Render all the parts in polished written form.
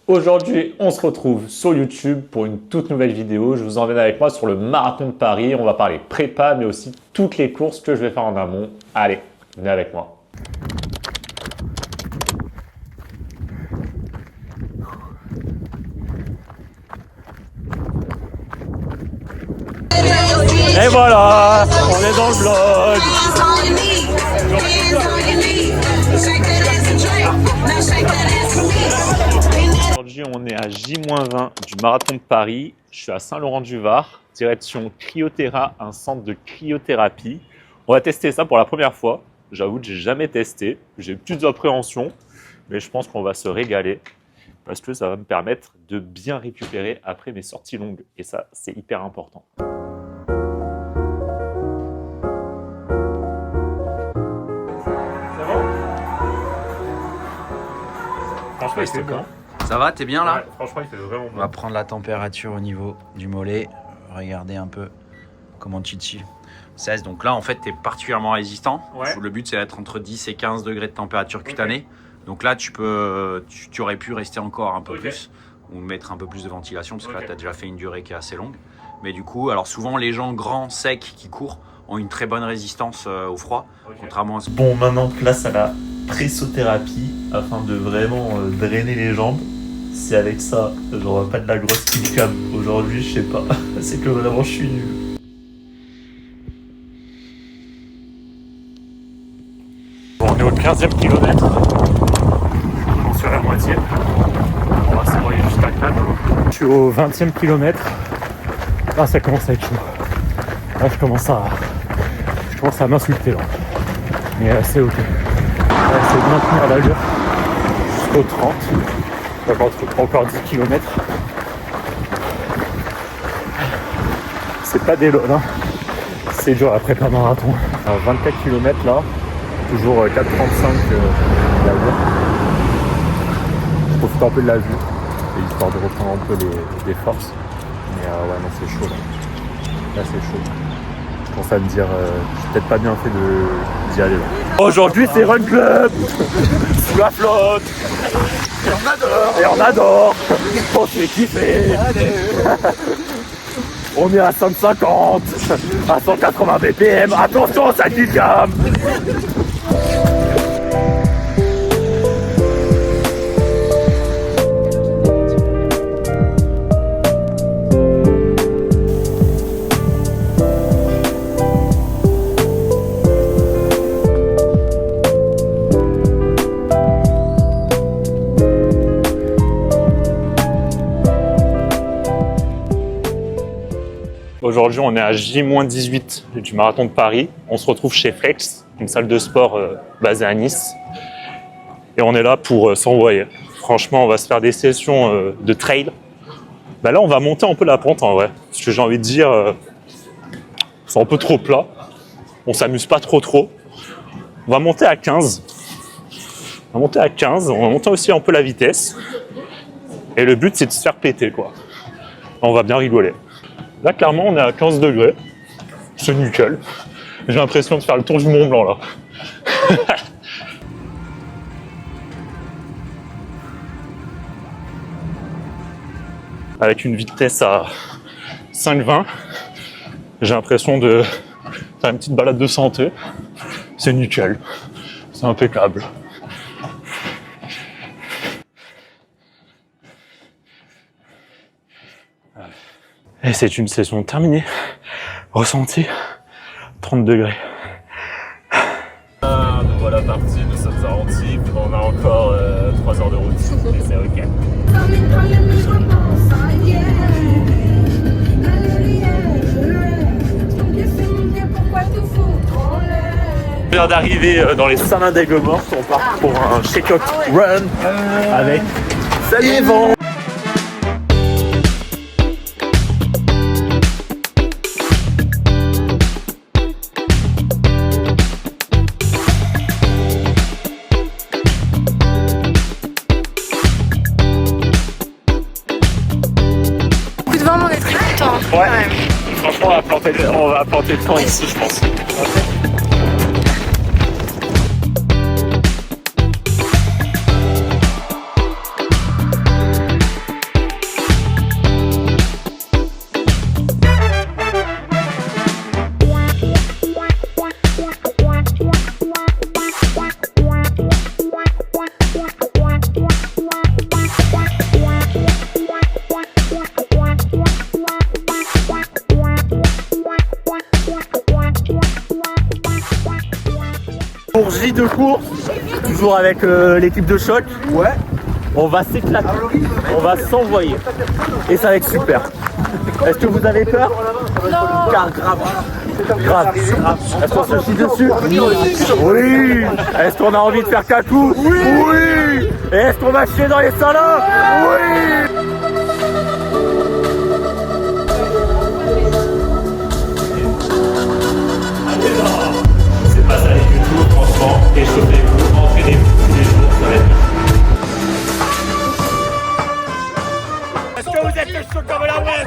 Aujourd'hui, on se retrouve sur YouTube pour une toute nouvelle vidéo. Je vous emmène avec moi sur le marathon de Paris. On va parler prépa, mais aussi toutes les courses que je vais faire en amont. Allez, venez avec moi. Et voilà, on est dans le vlog. Aujourd'hui, on est à J-20 du marathon de Paris. Je suis à Saint-Laurent-du-Var, direction Cryoterra, un centre de cryothérapie. On va tester ça pour la première fois. J'avoue que j'ai jamais testé. J'ai eu petites appréhensions, mais je pense qu'on va se régaler parce que ça va me permettre de bien récupérer après mes sorties longues. Et ça, c'est hyper important. Franchement, il fait bon. Ça va, t'es bien là? Ouais, franchement, il fait vraiment bon. On va prendre la température au niveau du mollet. Regardez un peu comment Chichi 16. Donc là, en fait, t'es particulièrement résistant. Ouais. Le but, c'est d'être entre 10 et 15 degrés de température cutanée. Donc là, tu aurais pu rester encore un peu plus ou mettre un peu plus de ventilation parce que là, t'as déjà fait une durée qui est assez longue. Mais du coup, alors souvent, les gens grands, secs, qui courent ont une très bonne résistance au froid, contrairement à ce... Bon, maintenant, place à la pressothérapie afin de vraiment drainer les jambes. C'est avec ça, genre pas de la grosse kill cam. Aujourd'hui, je sais pas, c'est que vraiment je suis nul. Bon, on est au 15e kilomètre. Je commence sur la moitié. On va s'envoyer jusqu'à 4. Je suis au 20e kilomètre. Là, ça commence à être chaud. Là, je commence à m'insulter là. Mais c'est ok. On va essayer de maintenir l'allure jusqu'au 30. Encore 10 km. C'est pas des lols, hein. C'est dur la prépa marathon. À 24 km là, toujours 4,35 d'allure. Je profite un peu de la vue, histoire de reprendre un peu des forces. Mais ouais, non, c'est chaud là. Là, c'est chaud. Je commence à me dire, j'ai peut-être pas bien fait d'y aller là. Aujourd'hui, c'est Run Club sous la flotte. Et on adore. On se fait kiffer. On est à 150, à 180 BPM. Attention, ça dit gamme. Aujourd'hui, on est à J-18 du marathon de Paris. On se retrouve chez Flex, une salle de sport basée à Nice. Et on est là pour s'envoyer. Franchement, on va se faire des sessions de trail. Bah là, on va monter un peu la pente en vrai. Parce que j'ai envie de dire, c'est un peu trop plat. On s'amuse pas trop. On va monter à 15. On va monter aussi un peu la vitesse. Et le but, c'est de se faire péter, quoi. On va bien rigoler. Là, clairement, on est à 15 degrés. C'est nickel. J'ai l'impression de faire le tour du Mont Blanc, là. Avec une vitesse à 5,20, j'ai l'impression de faire une petite balade de santé. C'est nickel. C'est impeccable. Et c'est une session terminée. Ressenti 30 degrés. Nous voilà partis, nous sommes à Antibes. On a encore 3 heures de route. Mais c'est ok. On vient d'arriver dans les Salins d'Aigues-Mortes. On part pour un check-out run avec Salut Yvan. Ouais, franchement, on va planter le temps ici, je pense. Pour J de course, toujours avec l'équipe de choc. Ouais. On va s'éclater, on va s'envoyer. Et ça va être super. Est-ce que vous avez peur? Non. Car grave. Grave. Est-ce qu'on se chie dessus? Oui. Est-ce qu'on a envie de faire cacou? Oui. Et est-ce qu'on va chier dans les salons? Oui. C'est pas ça du tout, franchement. Échauffez-vous, entraînez-vous tous les jours, ça va être. Est-ce que vous êtes chaud comme la web?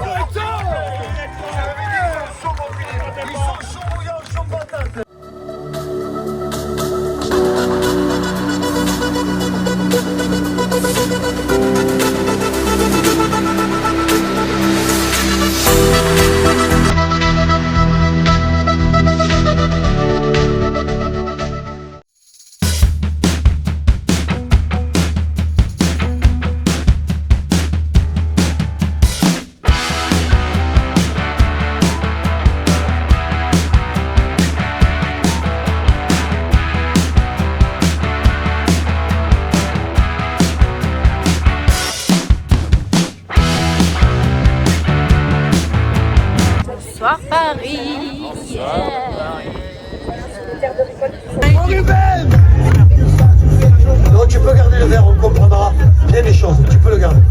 Bonsoir Paris. Non, tu peux garder le verre, on comprendra bien les choses. Tu peux le garder.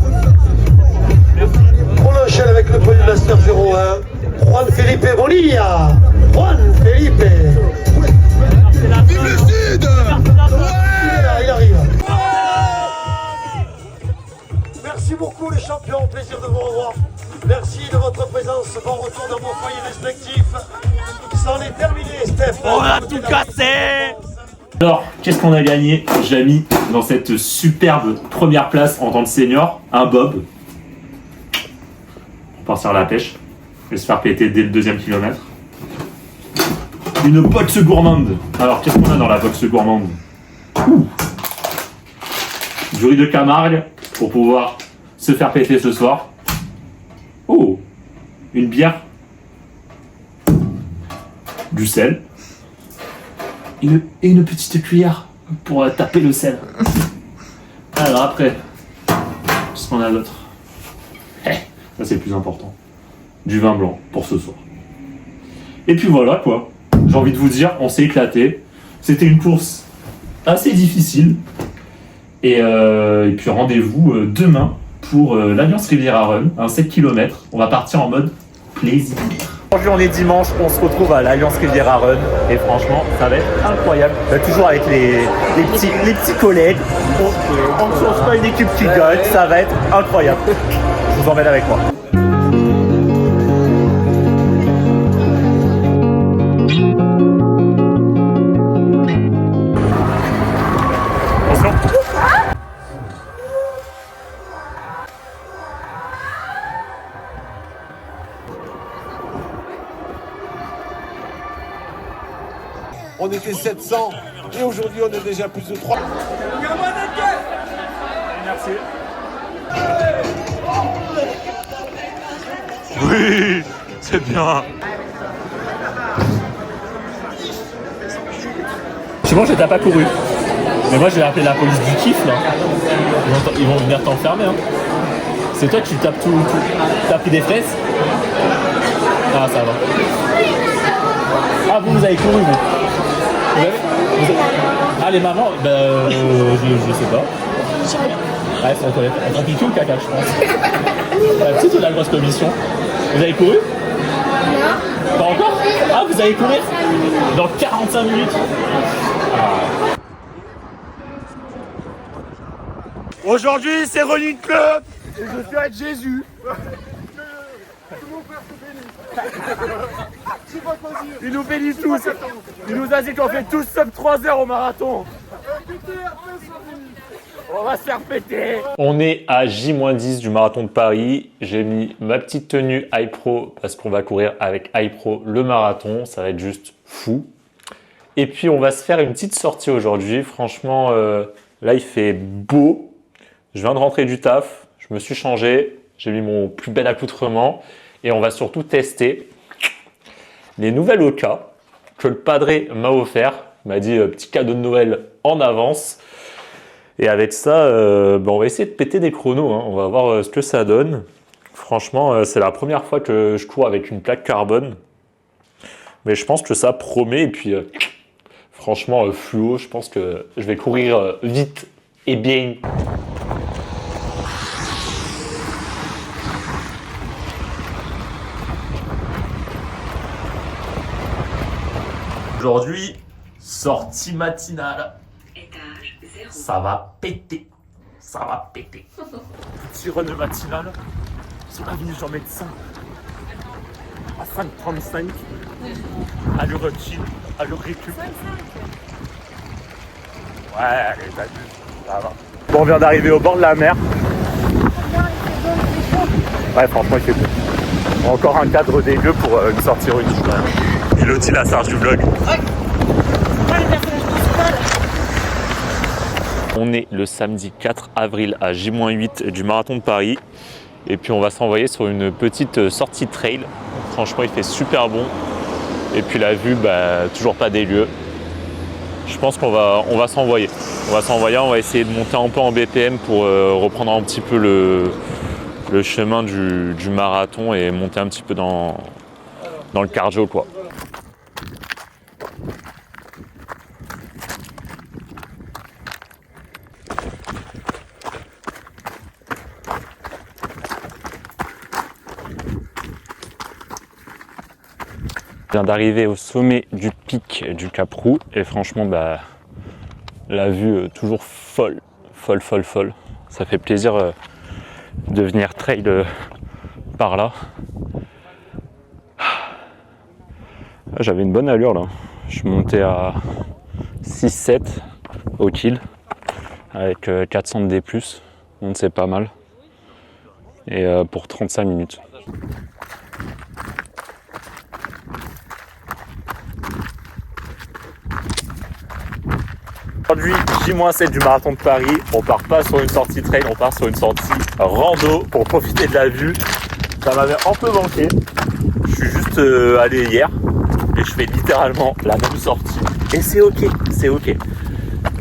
On enchaîne avec le premier Master 01. Juan Felipe Bonilla. Juan Felipe. Vive le Sud. Il arrive. Merci beaucoup les champions, plaisir de vous revoir. Merci de votre présence, bon retour dans vos foyers respectifs. C'en est terminé, Steph. On a tout cassé. Alors, qu'est-ce qu'on a gagné, Jamy, dans cette superbe première place en tant que senior? Un bob. Pour partir à la pêche et se faire péter dès le 2e kilomètre. Une box gourmande. Alors, qu'est-ce qu'on a dans la box gourmande? Du riz de Camargue pour pouvoir se faire péter ce soir. Oh, une bière, du sel et une petite cuillère pour taper le sel. Alors après, qu'est-ce qu'on a d'autre? Ça c'est le plus important. Du vin blanc pour ce soir. Et puis voilà quoi, j'ai envie de vous dire, on s'est éclaté. C'était une course assez difficile. Et puis rendez-vous demain pour l'Alliance Riviera Run, un 7 km. On va partir en mode plaisir. Aujourd'hui on est dimanche, on se retrouve à l'Alliance Riviera Run et franchement ça va être incroyable. Toujours avec les petits collègues. On ne change pas une équipe qui gagne, ça va être incroyable. Je vous emmène avec moi. On était 700 et aujourd'hui on est déjà plus de 3. Merci. Oui, c'est bien. Je pense que t'as pas couru. Mais moi je vais appeler la police du kiff là. Ils vont venir t'enfermer. Hein. C'est toi qui tapes tout. T'as pris des fraises? Ah ça va. Ah vous avez couru vous. Ah les mamans, je sais pas. Ouais, c'est la toilette. Elles font pipi ou caca, je pense. La petite ou la grosse commission? Vous avez couru? Non. Pas encore? Ah, vous allez courir? Dans 45 minutes? Ah. Aujourd'hui, c'est Running Club et je suis avec Jésus. Il nous bénit tous. Il nous a dit qu'on fait tous sub 3 heures au marathon. On va se faire péter. On est à J-10 du marathon de Paris. J'ai mis ma petite tenue iPro parce qu'on va courir avec iPro le marathon. Ça va être juste fou. Et puis on va se faire une petite sortie aujourd'hui. Franchement, là il fait beau. Je viens de rentrer du taf. Je me suis changé. J'ai mis mon plus bel accoutrement. Et on va surtout tester les nouvelles Oka que le padré m'a offert. Il m'a dit petit cadeau de Noël en avance. Et avec ça, on va essayer de péter des chronos. Hein. On va voir ce que ça donne. Franchement, c'est la première fois que je cours avec une plaque carbone. Mais je pense que ça promet. Et puis, franchement, fluo, je pense que je vais courir vite et bien. Aujourd'hui, sortie matinale. Ça va péter. Ça va péter. Petit run matinal sur l'avenue Jean Médecin. À 5h35. Allure chill, allure récup. Ouais, allez, t'as vu. Ça va. Bon, on vient d'arriver au bord de la mer. Ouais, franchement, il fait beau. Encore un cadre dégueu pour une sortie russe. Elodie, la Sarge du vlog. On est le samedi 4 avril à J-8 du Marathon de Paris. Et puis on va s'envoyer sur une petite sortie trail. Franchement, il fait super bon. Et puis la vue, toujours pas des lieux. Je pense qu'on va s'envoyer. On va essayer de monter un peu en BPM pour reprendre un petit peu le chemin du marathon et monter un petit peu dans le cardio, quoi. Je viens d'arriver au sommet du pic du Cap Roux et franchement la vue toujours folle. Ça fait plaisir de venir trail par là. J'avais une bonne allure là. Je suis monté à 6-7 au kill avec 400 de D+, donc c'est pas mal. Et pour 35 minutes. Aujourd'hui, J-7 du Marathon de Paris, on part pas sur une sortie trail, on part sur une sortie rando pour profiter de la vue. Ça m'avait un peu manqué. Je suis juste allé hier et je fais littéralement la même sortie. Et c'est ok.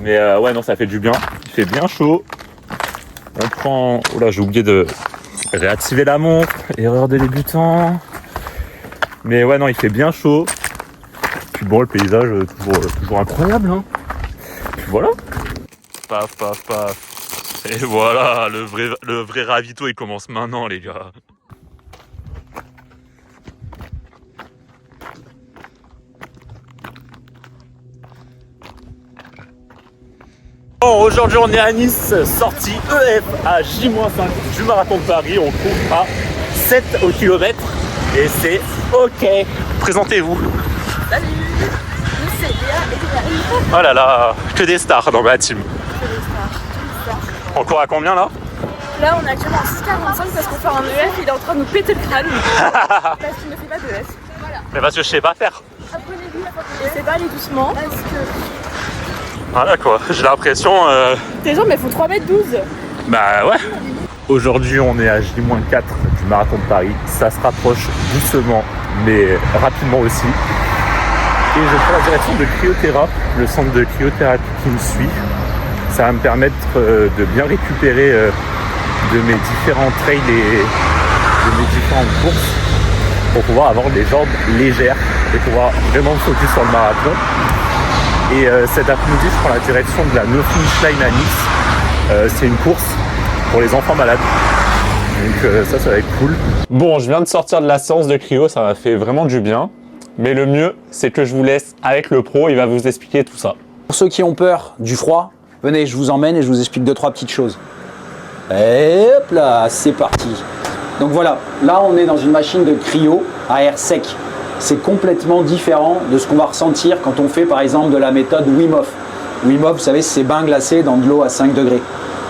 Mais ouais, non, ça fait du bien. Il fait bien chaud. On prend... Oh là, j'ai oublié de réactiver la montre. Erreur de débutant. Mais ouais, non, il fait bien chaud. Puis bon, le paysage, toujours incroyable, hein. Voilà. Paf. Et voilà, le vrai ravito, il commence maintenant, les gars. Bon, aujourd'hui, on est à Nice, sortie EF à J-5 du Marathon de Paris. On court à 7 au kilomètre et c'est ok. Présentez-vous. Salut, nous c'est Léa et Léa. Oh là là, que des stars dans ma team. Que des stars. On court à combien là? Là on est actuellement en 6h45 parce qu'on fait un EF, il est en train de nous péter le crâne. Parce qu'il ne fait pas d'EF. Voilà. Mais parce que je sais pas faire. Apprenez-vous la fois qu'on ne sait pas aller doucement. Parce que... Voilà quoi, j'ai l'impression... Tes jambes elles font 3m12. Bah ouais. Aujourd'hui on est à J-4 du Marathon de Paris. Ça se rapproche doucement mais rapidement aussi. Et je prends la direction de Cryothéra, le centre de cryothérapie qui me suit. Ça va me permettre de bien récupérer de mes différents trails et de mes différentes courses pour pouvoir avoir les jambes légères et pouvoir vraiment me focus sur le marathon. Et cet après-midi, je prends la direction de la No Finish Line à Nice. C'est une course pour les enfants malades. Donc ça va être cool. Bon, je viens de sortir de la séance de cryo, ça m'a fait vraiment du bien. Mais le mieux, c'est que je vous laisse avec le pro, il va vous expliquer tout ça. Pour ceux qui ont peur du froid, venez, je vous emmène et je vous explique 2-3 petites choses. Et hop là, c'est parti. Donc voilà, là on est dans une machine de cryo à air sec. C'est complètement différent de ce qu'on va ressentir quand on fait par exemple de la méthode Wim Hof. Wim Hof, vous savez, c'est bain glacé dans de l'eau à 5 degrés.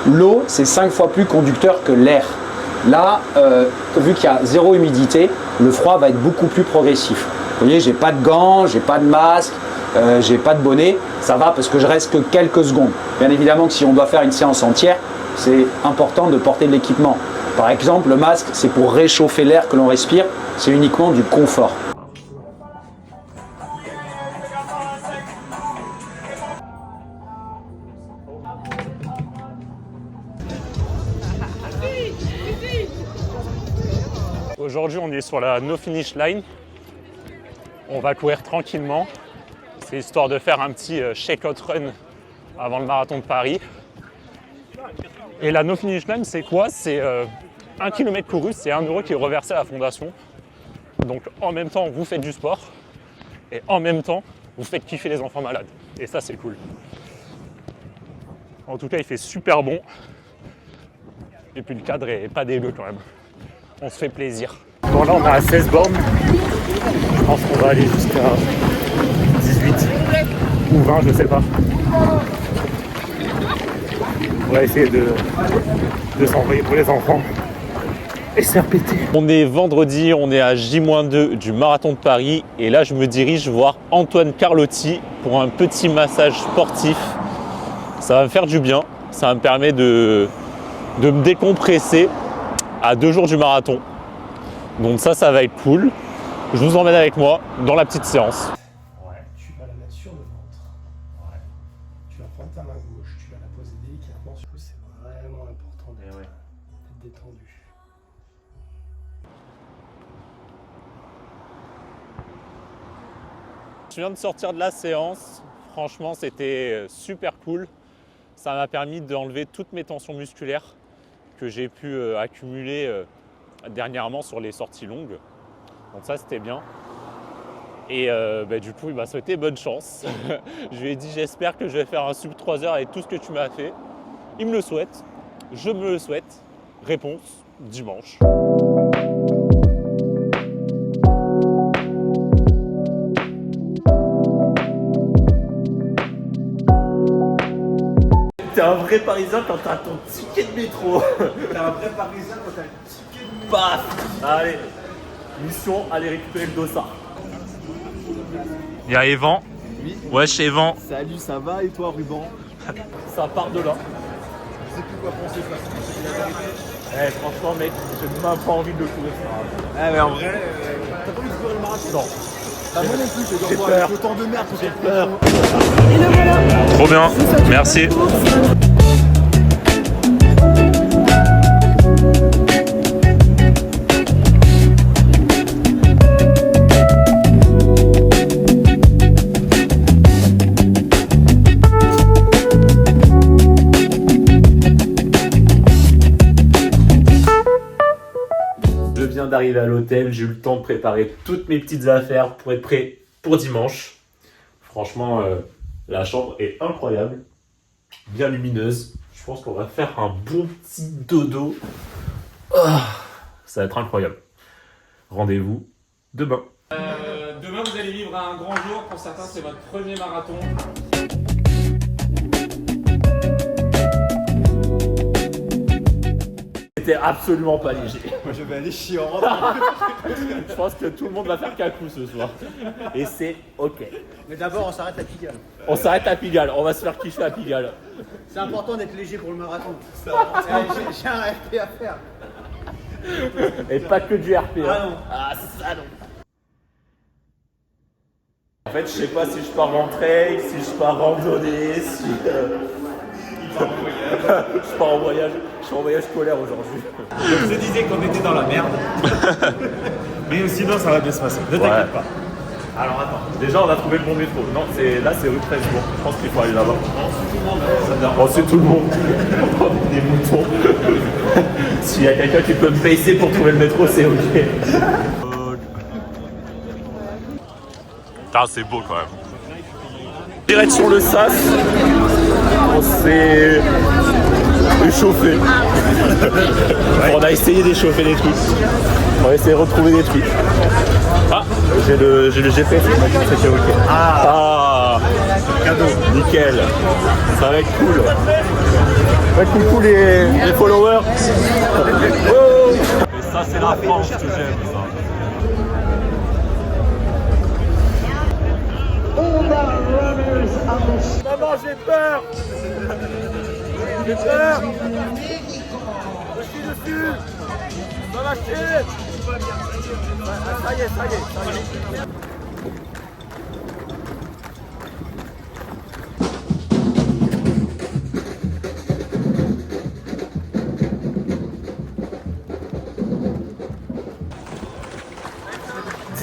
L'eau, c'est 5 fois plus conducteur que l'air. Là, vu qu'il y a zéro humidité, le froid va être beaucoup plus progressif. Vous voyez, j'ai pas de gants, j'ai pas de masque, j'ai pas de bonnet. Ça va parce que je reste que quelques secondes. Bien évidemment que si on doit faire une séance entière, c'est important de porter de l'équipement. Par exemple, le masque, c'est pour réchauffer l'air que l'on respire. C'est uniquement du confort. Aujourd'hui, on est sur la no finish line. On va courir tranquillement. C'est histoire de faire un petit shake-out run avant le marathon de Paris. Et la no finish line, c'est quoi? C'est 1 km couru, c'est 1 € qui est reversé à la fondation. Donc en même temps, vous faites du sport et en même temps, vous faites kiffer les enfants malades. Et ça, c'est cool. En tout cas, il fait super bon. Et puis le cadre est pas dégueu quand même. On se fait plaisir. Bon, là, on est à 16 bornes. Je pense qu'on va aller jusqu'à 18 ou 20, je sais pas. On va essayer de s'envoyer pour les enfants et se faire péter. On est vendredi, on est à J-2 du marathon de Paris. Et là, je me dirige voir Antoine Carlotti pour un petit massage sportif. Ça va me faire du bien. Ça va me permettre de me décompresser à 2 jours du marathon. Donc ça va être cool. Je vous emmène avec moi dans la petite séance. Ouais, tu vas la mettre sur le ventre. Ouais. Tu vas prendre ta main gauche, tu vas la poser délicatement sur le. C'est vraiment important d'être détendu. Je viens de sortir de la séance. Franchement, c'était super cool. Ça m'a permis d'enlever toutes mes tensions musculaires que j'ai pu accumuler dernièrement sur les sorties longues. Donc ça, c'était bien. Et du coup, il m'a souhaité bonne chance. Je lui ai dit, j'espère que je vais faire un sub 3 heures avec tout ce que tu m'as fait. Il me le souhaite. Je me le souhaite. Réponse, dimanche. T'es un vrai parisien quand t'as ton ticket de métro. T'es un vrai parisien quand t'as le ticket de métro. Paf. Allez, mission, aller récupérer le dossard. Il y a Evan. Oui. Wesh Evan. Salut, ça va et toi, Ruban? Ça part de là. Je sais plus quoi penser, parce que c'est la vérité. Franchement, mec, j'ai même pas envie de le courir. Mais en vrai, t'as pas envie de courir le marathon? Non. Bah, moi non plus, J'ai peur. peur. Le temps de merde, J'ai peur. Trop bien. Merci. Je viens d'arriver à l'hôtel, j'ai eu le temps de préparer toutes mes petites affaires pour être prêt pour dimanche. Franchement, la chambre est incroyable, bien lumineuse. Je pense qu'on va faire un bon petit dodo. Ça va être incroyable. Rendez-vous demain. Demain, vous allez vivre un grand jour. Pour certains, c'est votre premier marathon. C'était absolument pas léger. Moi, je vais aller chier en Je pense que tout le monde va faire cacou ce soir. Et c'est ok. Mais d'abord, on s'arrête à Pigalle. On s'arrête à Pigalle, on va se faire kiffer à Pigalle. C'est important d'être léger pour le marathon. J'ai un RP à faire. Et pas que du RP. Ah non. Ah, c'est ça non. En fait, je sais pas si je pars en trail, si je pars randonnée, si. Je pars en voyage. Je suis en voyage scolaire aujourd'hui. Je te disais qu'on était dans la merde. Mais sinon, ça va bien se passer. Ne t'inquiète pas. Alors attends, déjà on a trouvé le bon métro. Non, là c'est rue Presbourg. Je pense qu'il faut aller là-bas. Oh, c'est tout le monde. Des moutons. S'il y a quelqu'un qui peut me payer pour trouver le métro, c'est ok. Ah, c'est beau quand même. Direction le SAS. On s'est échauffé. On a essayé d'échauffer des trucs. On va essayer de retrouver des trucs. Ah, j'ai le GPS qui m'a dit que c'était ok. Ah, cadeau. Nickel. Ça va être cool. Ça va être cool les followers. Oh. Et ça, c'est la France que j'aime, ça. Maman, j'ai peur. J'ai peur. Je suis dessus. Ça va chier. Ça y est.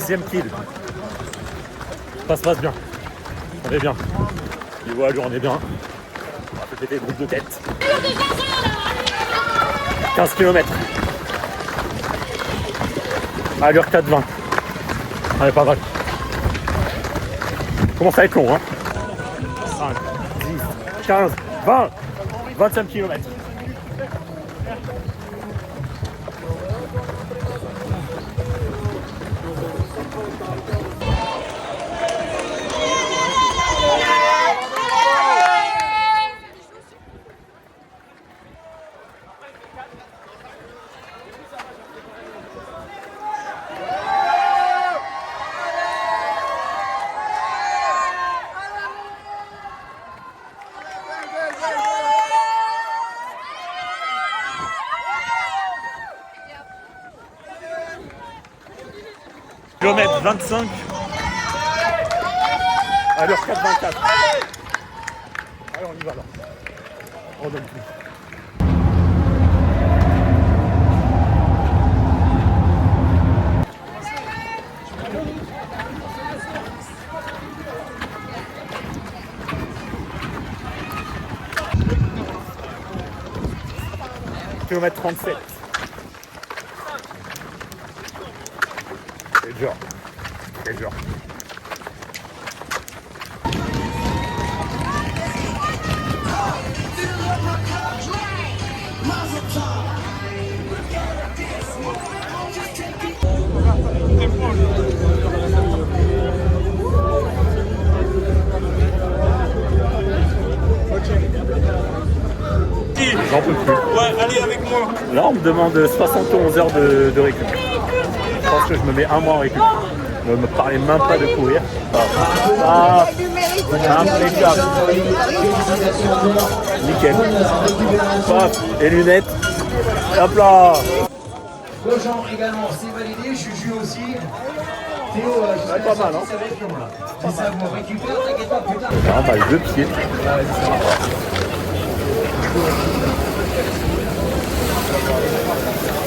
10e kill. Ça se passe bien. On est bien. Niveau allure, on est bien. On va péter le groupe de tête. 15 km. Allure 4,20. Allez, pas mal. Commence à être long, hein. 5, 10, 15, 20, 25 km. Kilomètre 25 à l'heure 4,24. Allez, on y va là. On donne plus. Kilomètre 37. C'est dur. C'est dur. J'en peux plus. Ouais, allez avec moi. Là, on me demande 71 heures de récup. Je pense que je me mets un mois en récup. Ne me parlez même pas de courir. Ah, impeccable. Nickel. Paf, et lunettes. Hop là. Jean également, c'est validé. Juju aussi. Théo, Ouais, pas mal, hein. si ça vous récupère, t'inquiète pas, putain. Un balle de pied.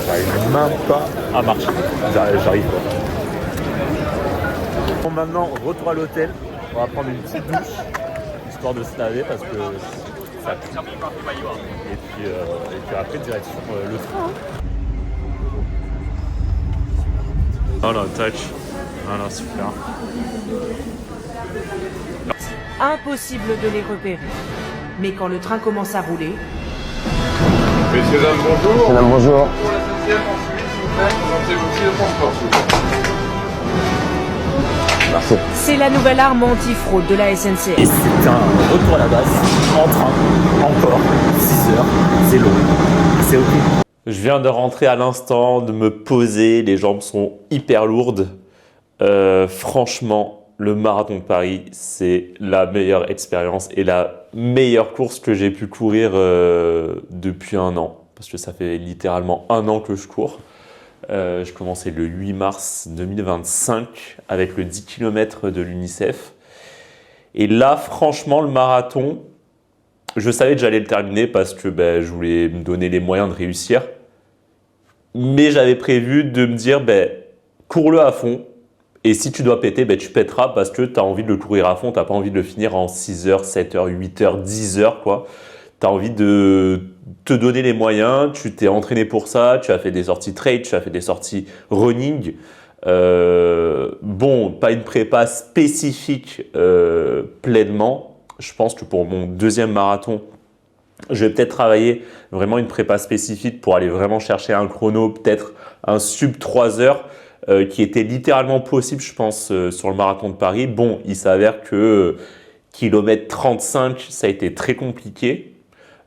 J'arrive même pas à marcher. J'arrive pas. Bon, maintenant, retour à l'hôtel. On va prendre une petite douche, histoire de se laver parce que ça pue. Et puis après, direction le train. Voilà, touch. Voilà, super. Impossible de les repérer. Mais quand le train commence à rouler... Messieurs, dames, bonjour. Madame, bonjour. Pour la 7e, ensuite, s'il vous plaît, présentez-vous aussi le transport, s'il vous plaît. Merci. C'est la nouvelle arme anti-fraude de la SNCF. Et c'est un retour à la base, en train, encore, 6 heures, c'est long, c'est ok. Je viens de rentrer à l'instant, de me poser, les jambes sont hyper lourdes. Franchement, le marathon de Paris, c'est la meilleure expérience et la meilleure course que j'ai pu courir depuis un an. Parce que ça fait littéralement un an que je cours. Je commençais le 8 mars 2025 avec le 10 km de l'UNICEF. Et là, franchement, le marathon, je savais que j'allais le terminer parce que je voulais me donner les moyens de réussir. Mais j'avais prévu de me dire, cours-le à fond. Et si tu dois péter, tu pèteras parce que tu as envie de le courir à fond. Tu n'as pas envie de le finir en 6 heures, 7 heures, 8 heures, 10 heures, quoi. Tu as envie de te donner les moyens, tu t'es entraîné pour ça, tu as fait des sorties trail, tu as fait des sorties running. Bon, pas une prépa spécifique pleinement. Je pense que pour mon deuxième marathon, je vais peut-être travailler vraiment une prépa spécifique pour aller vraiment chercher un chrono, peut-être un sub 3 heures, qui était littéralement possible, je pense, sur le marathon de Paris. Bon, il s'avère que kilomètre 35, ça a été très compliqué.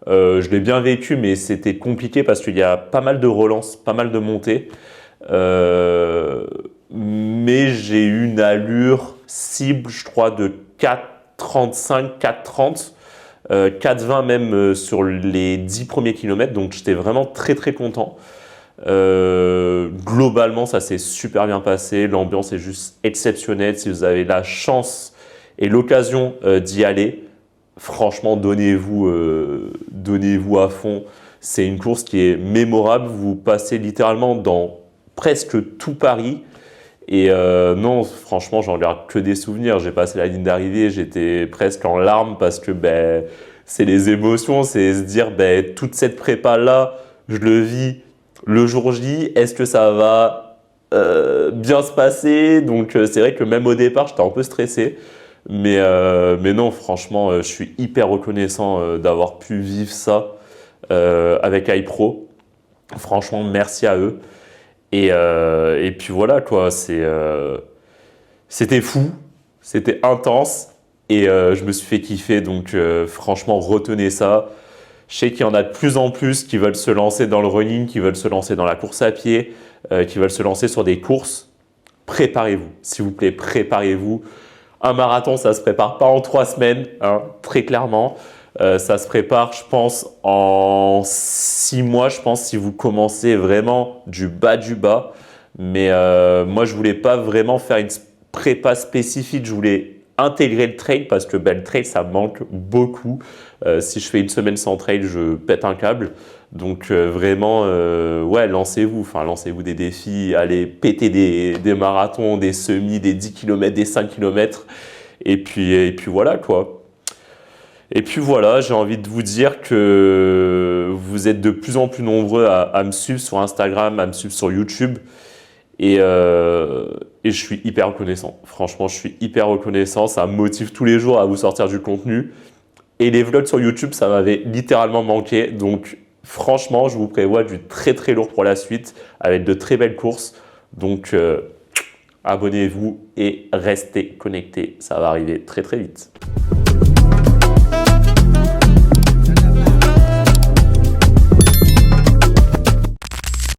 Je l'ai bien vécu, mais c'était compliqué parce qu'il y a pas mal de relances, pas mal de montées. Mais j'ai eu une allure cible, je crois, de 4,35, 4,30, 4,20 même sur les 10 premiers kilomètres. Donc j'étais vraiment très très content. Globalement, ça s'est super bien passé. L'ambiance est juste exceptionnelle. Si vous avez la chance et l'occasion d'y aller, franchement, donnez-vous à fond. C'est une course qui est mémorable. Vous passez littéralement dans presque tout Paris Et non, franchement, j'en garde que des souvenirs. J'ai passé la ligne d'arrivée, j'étais presque en larmes parce que ben, c'est les émotions, c'est se dire ben, toute cette prépa-là, je le vis le jour J, est-ce que ça va bien se passer? Donc c'est vrai que même au départ, j'étais un peu stressé. Mais non, franchement, je suis hyper reconnaissant d'avoir pu vivre ça avec iPro. Franchement, merci à eux. Et puis voilà, quoi, c'était fou, c'était intense et je me suis fait kiffer. Donc franchement, retenez ça. Je sais qu'il y en a de plus en plus qui veulent se lancer dans le running, qui veulent se lancer dans la course à pied, qui veulent se lancer sur des courses. Préparez-vous, s'il vous plaît, préparez-vous. Un marathon, ça ne se prépare pas en 3 semaines, hein, très clairement. Ça se prépare, je pense, en 6 mois, je pense, si vous commencez vraiment du bas du bas. Mais moi, je ne voulais pas vraiment faire une prépa spécifique. Je voulais intégrer le trail parce que ben, le trail, ça me manque beaucoup. Si je fais une semaine sans trail, je pète un câble. Donc vraiment, ouais, lancez-vous. Enfin, lancez-vous des défis. Allez péter des marathons, des semis, des 10 km, des 5 km. Et puis voilà, quoi. Et puis voilà, j'ai envie de vous dire que vous êtes de plus en plus nombreux à me suivre sur Instagram, à me suivre sur YouTube. Et je suis hyper reconnaissant. Franchement, je suis hyper reconnaissant. Ça me motive tous les jours à vous sortir du contenu. Et les vlogs sur YouTube, ça m'avait littéralement manqué. Donc franchement, je vous prévois du très très lourd pour la suite avec de très belles courses. Donc abonnez-vous et restez connectés. Ça va arriver très très vite.